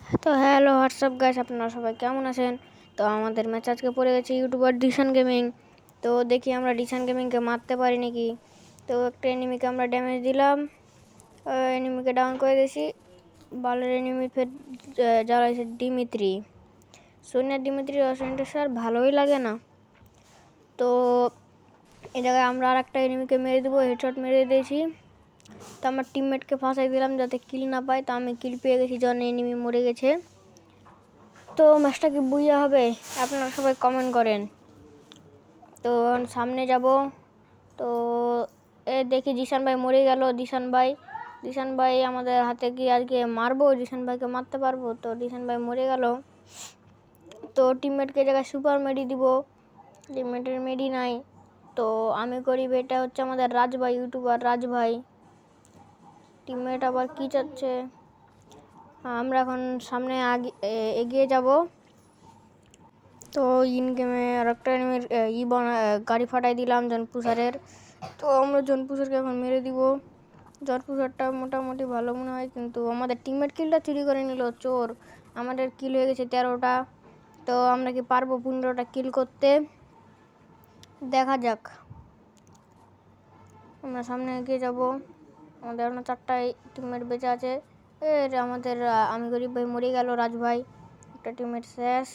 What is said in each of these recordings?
তো hello WhatsApp guys, আপনারা সবাই কেমন আছেন? তো আমাদের ম্যাচ আজকে পড়ে গেছে ইউটিউবার ডিশান গেমিং। তো দেখি আমরা ডিশান গেমিংকে মারতে পারি নাকি। তো একটা এনিমিকে আমরা ড্যামেজ দিলাম, এনিমিকে ডাউন করে দিয়েছি। বালের এনিমি ফের জ্বালাইছে ডিমিত্রি। সোনিয়া ডিমিত্রি অসেন্টেসার ভালোই লাগে না। তো এই জায়গায় আমরা আর একটা এনিমিকে মেরে দেবো, হেডশট মেরে দিয়েছি। তো আমার টিমমেটকে ফাঁসাই দিলাম যাতে কিল না পায়। তো আমি কিল পেয়ে গেছি যখন এনিমি মরে গেছে। তো ম্যাচটা কি বুঝা হবে, আপনারা সবাই কমেন্ট করেন। তো সামনে যাব। তো দেখি জিশান ভাই মরে গেল। জিশান ভাই আমাদের হাতে কি আজকে মারবো? জিশান ভাইকে মারতে পারবো? তো জিশান ভাই মরে গেল। তো টিমমেটকে জায়গায় সুপার মেডি দিব, টিমমেটের মেডি নাই। তো আমি করি, এটা হচ্ছে আমাদের রাজ ভাই, ইউটিউবার রাজ ভাই। টিমমেট আবার কি চাচ্ছে? আমরা এখন সামনে এগিয়ে যাব। তো ইন গেমে আর একটা এনিমির গাড়ি ফাটাই দিলাম জনপুষারের। তো আমরা জনপুষারকে এখন মেরে দিব। জনপুষারটা মোটামুটি ভালো মনে হয়, কিন্তু আমাদের টিমমেট কিলটা চুরি করে নিল চোর। আমাদের কিল হয়ে গেছে 13টা। তো আমরা কি পারবো 15টা কিল করতে? দেখা যাক। আমরা সামনে এগিয়ে যাব। আমাদের এখন 4টা টিমমেট বেঁচে আছে। আমাদের আমি গরিব ভাই মরে গেল, রাজ ভাই একটা টিমমেট শেষ।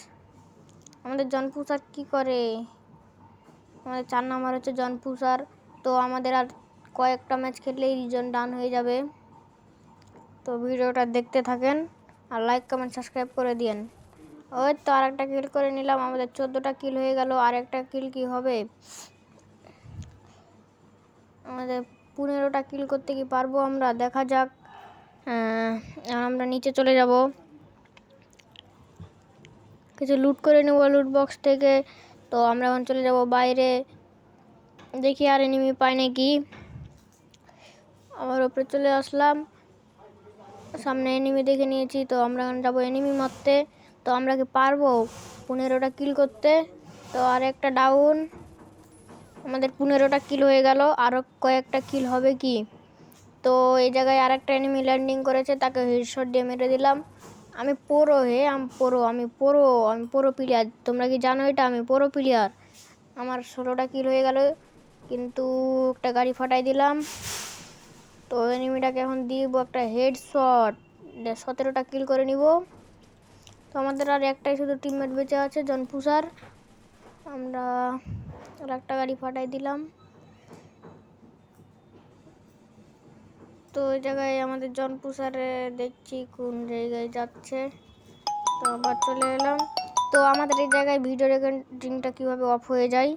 আমাদের জনপুষার কি করে? আমাদের 4 নাম্বার হচ্ছে জনপুষার। তো আমাদের আর কয়েকটা ম্যাচ খেললেই রিজন ডাউন হয়ে যাবে। তো ভিডিওটা দেখতে থাকেন আর লাইক কমেন্ট সাবস্ক্রাইব করে দিন। ওই তো আর একটা কিল করে নিলাম, আমাদের 14টা কিল হয়ে গেল। আর একটা কিল কি হবে? আমাদের 15টা কিল করতে কি পারবো আমরা? দেখা যাক। আমরা নিচে চলে যাব, কিছু লুট করে নেব লুট বক্স থেকে। তো আমরা এখন চলে যাব বাইরে, দেখি আর এনিমি পাই নাকি। আমার উপরে চলে আসলাম, সামনে এনিমি দেখে নিয়েছি। তো আমরা এখন যাবো এনিমি মারতে। তো আমরা কি পারবো 15টা কিল করতে? তো আর একটা ডাউন, আমাদের 15টা কিল হয়ে গেল। আরও কয়েকটা কিল হবে কি? তো এই জায়গায় আর একটা এনিমি ল্যান্ডিং করেছে, তাকে হেডশট দিয়ে মেরে দিলাম। আমি পুরো আমি পুরো প্লেয়ার। তোমরা কি জানো এটা? আমি পুরো প্লেয়ার। আমার 16টা কিল হয়ে গেল, কিন্তু একটা গাড়ি ফাটাই দিলাম। তো এনিমিটাকে এখন দিব একটা হেডশট, 17টা কিল করে নিব। তো আমাদের আর একটাই শুধু টিমমেট বেঁচে আছে, জনপুষার। আমরা আর একটা গাড়ি ফাটাই দিলাম। তো ওই জায়গায় আমাদের জনপুষারে দেখছি কোন জায়গায় যাচ্ছে। তো আবার চলে এলাম। তো আমাদের এই জায়গায় ভিডিও রেকর্ডিংটা কীভাবে অফ হয়ে যায়।